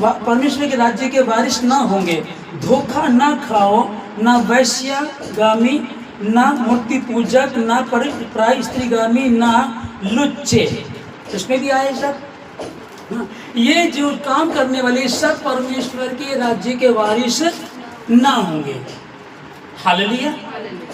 परमेश्वर के राज्य के वारिस ना होंगे। धोखा ना खाओ, ना वैश्यगामी, ना मूर्ति पूजक, ना पराई स्त्रीगामी, ना लुच्चे। इसमें भी आए सब। ये जो काम करने वाले सब परमेश्वर के राज्य के वारिस ना होंगे। हालेलुया,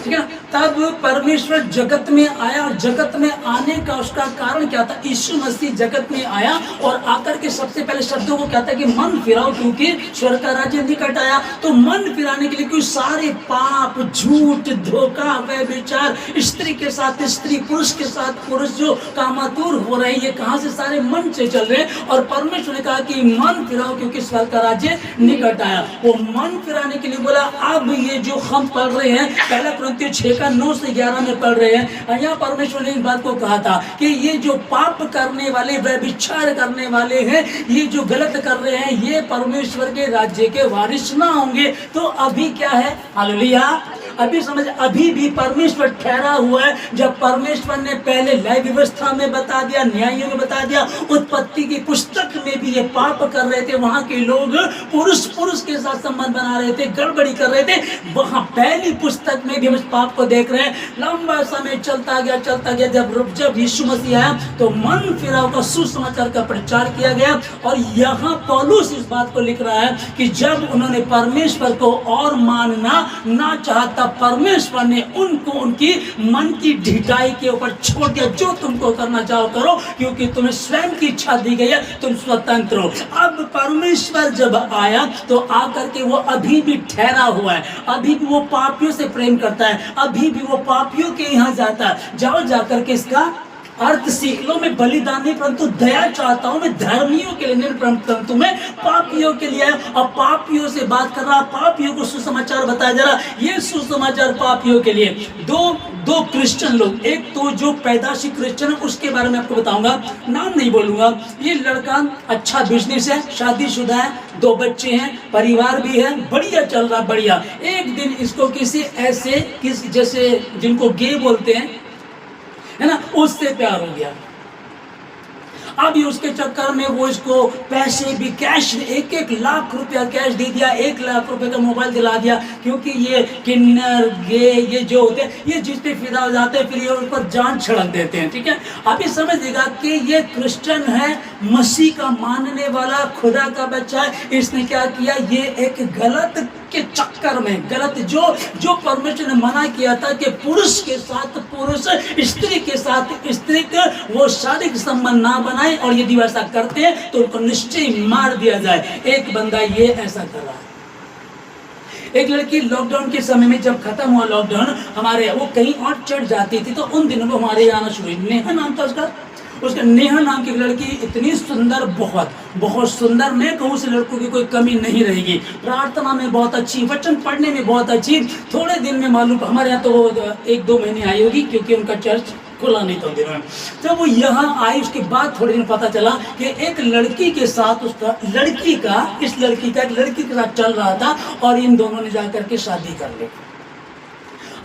ठीक है ना। तब परमेश्वर जगत में आया, और जगत में आने का उसका कारण क्या था? यीशु मसीह जगत में आया और आकर के सबसे पहले शब्दों को कहता है कि मन फिराओ क्योंकि स्वर्ग का राज्य निकट आया। तो मन फिराने के लिए कोई सारे पाप, झूठ, धोखा, व्यभिचार, स्त्री के साथ स्त्री, पुरुष के साथ पुरुष जो कामातुर हो रहे हैं, ये कहाँ से? सारे मन से चल रहे हैं। और परमेश्वर ने कहा कि मन फिराओ क्योंकि स्वर्ग का राज्य निकट आया। वो मन फिराने के लिए बोला। अब ये जो हम पढ़ रहे हैं, पहला कुरिन्थियों 6:9-11 में पढ़ रहे हैं, यहाँ परमेश्वर ने इस बात को कहा था कि ये जो पाप करने वाले, व्यभिचार करने वाले हैं, ये जो गलत कर रहे हैं, ये परमेश्वर के राज्य के वारिस ना होंगे। तो अभी क्या है? हालेलुया। अभी समझ, अभी भी परमेश्वर ठहरा हुआ है। जब परमेश्वर ने पहले लय व्यवस्था में बता दिया, न्यायों में बता दिया, उत्पत्ति की पुस्तक में भी ये पाप कर रहे थे, वहां के लोग पुरुष पुरुष के साथ संबंध बना रहे थे, गड़बड़ी कर रहे थे, वहां पहली पुस्तक में भी हम इस पाप को देख रहे हैं। लंबा समय चलता गया। जब यीशु मसीह आया तो मन फिराव का सुसमाचार का प्रचार किया गया। और यहाँ पौलुस इस बात को लिख रहा है कि जब उन्होंने परमेश्वर को और मानना ना चाहता, परमेश्वर ने उनको उनकी मन की ढिठाई के ऊपर छोड़ दिया। जो तुमको करना चाहो करो, क्योंकि तुम्हें स्वयं की इच्छा दी गई है, तुम स्वतंत्र हो। अब परमेश्वर जब आया तो आकर के वो अभी भी ठहरा हुआ है, अभी भी वो पापियों से प्रेम करता है, अभी भी वो पापियों के यहाँ जाता है। जाओ जाकर के इसका अर्थ सीख लो। मैं बलिदान नहीं परंतु दया चाहता हूँ, मैं धर्मियों के लिए नहीं परंतु मैं पापियों के लिए। और पापियों से बात कर रहा, पापियों को सुसमाचार बताया जा रहा। ये सुसमाचार पापियों के लिए। दो क्रिश्चियन लोग, एक तो जो पैदाशी क्रिश्चियन है उसके बारे में आपको बताऊंगा, नाम नहीं बोलूंगा। ये लड़का अच्छा बिजनेस है, शादीशुदा है, 2 बच्चे हैं, परिवार भी है, बढ़िया चल रहा, बढ़िया। एक दिन इसको किसी ऐसे जैसे जिनको गे बोलते हैं, है ना, उससे प्यार हो गया। अभी उसके चक्कर में वो इसको पैसे भी कैश, 1-1 लाख रुपया कैश दे दिया, 1 लाख रुपए का मोबाइल दिला दिया। क्योंकि ये किन्नर, गे, ये जो होते हैं, ये जिस पे फिदा हो जाते हैं, फिर ये उन पर जान छिड़क देते हैं। ठीक है, अभी समझिएगा कि ये क्रिश्चियन है, मसीह का मानने वाला, खुदा का बच्चा है। इसने क्या किया? ये एक गलत के चक्कर में, गलत जो परमेश्वर ने मना किया था कि पुरुष के साथ पुरुष, स्त्री के साथ स्त्री का वो शारीरिक संबंध ना बनाए, और यदि वैसा करते हैं तो उनको निश्चय मार दिया जाए। एक बंदा ये ऐसा कर रहा है। एक लड़की लॉकडाउन के समय में जब खत्म हुआ लॉकडाउन, हमारे वो कहीं और चढ़ जाती थी, तो उन दिनों में हमारे यहाँ आना शुरू हुई। नेहा नाम था उसका नेहा नाम की लड़की, इतनी सुंदर, बहुत सुंदर। मैं कहूँ उस लड़कों की कोई कमी नहीं रहेगी। प्रार्थना में बहुत अच्छी, वचन पढ़ने में बहुत अच्छी। थोड़े दिन में मालूम, हमारे यहाँ तो वो 1-2 महीने आई होगी, क्योंकि उनका चर्च खुला नहीं था दिनों में। जब वो यहाँ आई उसके बाद थोड़े दिन पता चला कि एक लड़की के साथ उसका, इस लड़की का एक लड़की के साथ चल रहा था, और इन दोनों ने जाकर के शादी कर ली।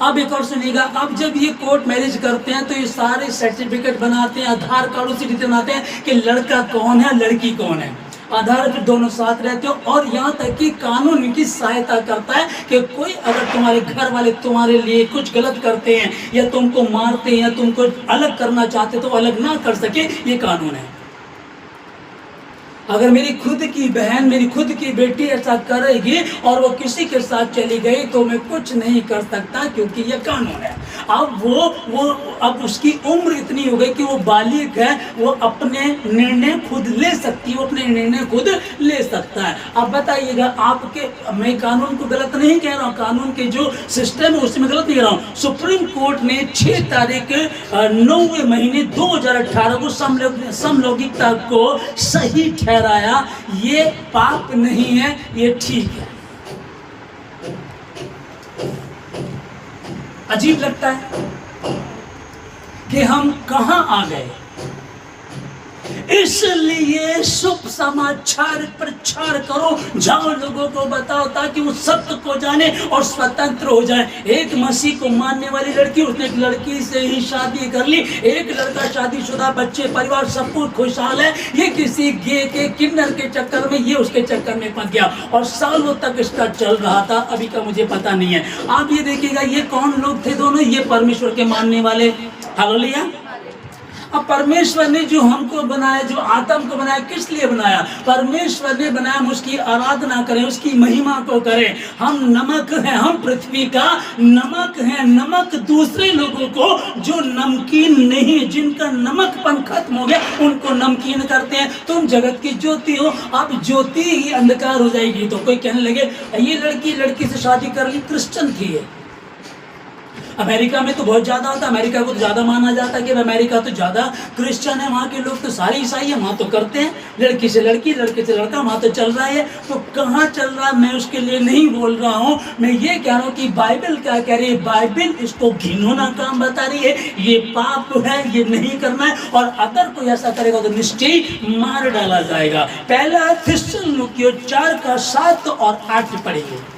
अब एक और सुनिएगा, अब जब ये कोर्ट मैरिज करते हैं तो ये सारे सर्टिफिकेट बनाते हैं, आधार कार्ड से डिटेल बनाते हैं कि लड़का कौन है, लड़की कौन है। आधार पे दोनों साथ रहते हो। और यहाँ तक कि कानून इनकी सहायता करता है कि कोई अगर तुम्हारे घर वाले तुम्हारे लिए कुछ गलत करते हैं, या तुमको मारते हैं, या तुमको अलग करना चाहते तो अलग ना कर सके, ये कानून है। अगर मेरी खुद की बहन, मेरी खुद की बेटी ऐसा करेगी और वो किसी के साथ चली गई तो मैं कुछ नहीं कर सकता, क्योंकि ये कानून है। अब उसकी उम्र इतनी हो गई कि वो बालिग है, वो अपने निर्णय खुद ले सकती है, वो अपने निर्णय खुद ले सकता है। अब बताइएगा, आपके, मैं कानून को गलत नहीं कह रहा हूँ, कानून के जो सिस्टम है उसमें गलत नहीं कह रहा हूँ। सुप्रीम कोर्ट ने 6 तारीख 9वें महीने 2018 को समलैंगिकता को सही ठहराया। ये पाप नहीं है, ये ठीक है। अजीब लगता है कि हम कहां आ गए। इसलिए शुभ समाचार प्रचार करो, जाओ लोगों को बताओ ताकि वो सत्य को जाने और स्वतंत्र हो जाए। एक मसीह को मानने वाली लड़की, उसने एक लड़की से ही शादी कर ली, एक लड़का शादीशुदा, बच्चे परिवार सब कुछ खुशहाल है। ये किसी गे के किन्नर के चक्कर में, ये उसके चक्कर में फंस गया और सालों तक इसका चल रहा था। अभी का मुझे पता नहीं है। आप ये देखिएगा ये कौन लोग थे दोनों, ये परमेश्वर के मानने वाले। हालेलुया। अब परमेश्वर ने जो हमको बनाया, जो आदम को बनाया, किस लिए बनाया? परमेश्वर ने बनाया हम उसकी आराधना करें, उसकी महिमा को करें। हम नमक हैं, हम पृथ्वी का नमक हैं। नमक दूसरे लोगों को जो नमकीन नहीं, जिनका नमकपन खत्म हो गया, उनको नमकीन करते हैं। तुम जगत की ज्योति हो, अब ज्योति ही अंधकार हो जाएगी। तो कोई कहने लगे ये लड़की से शादी कर ली, क्रिश्चियन थी ये। अमेरिका में तो बहुत ज़्यादा होता है, अमेरिका को तो ज़्यादा माना जाता है कि अमेरिका तो ज़्यादा क्रिश्चियन है, वहाँ के लोग तो सारे ईसाई है, वहाँ तो करते हैं लड़की से लड़की, लड़के से लड़का, वहाँ तो चल रहा है। तो कहाँ चल रहा है मैं उसके लिए नहीं बोल रहा हूँ, मैं ये कह रहा हूँ कि बाइबल क्या कह रही है। बाइबल इसको घिनौना काम बता रही है, ये पाप है, ये नहीं करना है, और अगर कोई ऐसा करेगा तो निश्चय मार डाला जाएगा। पहला क्रिश्चियन लोग 4 का 7 और 8 पढ़ेंगे।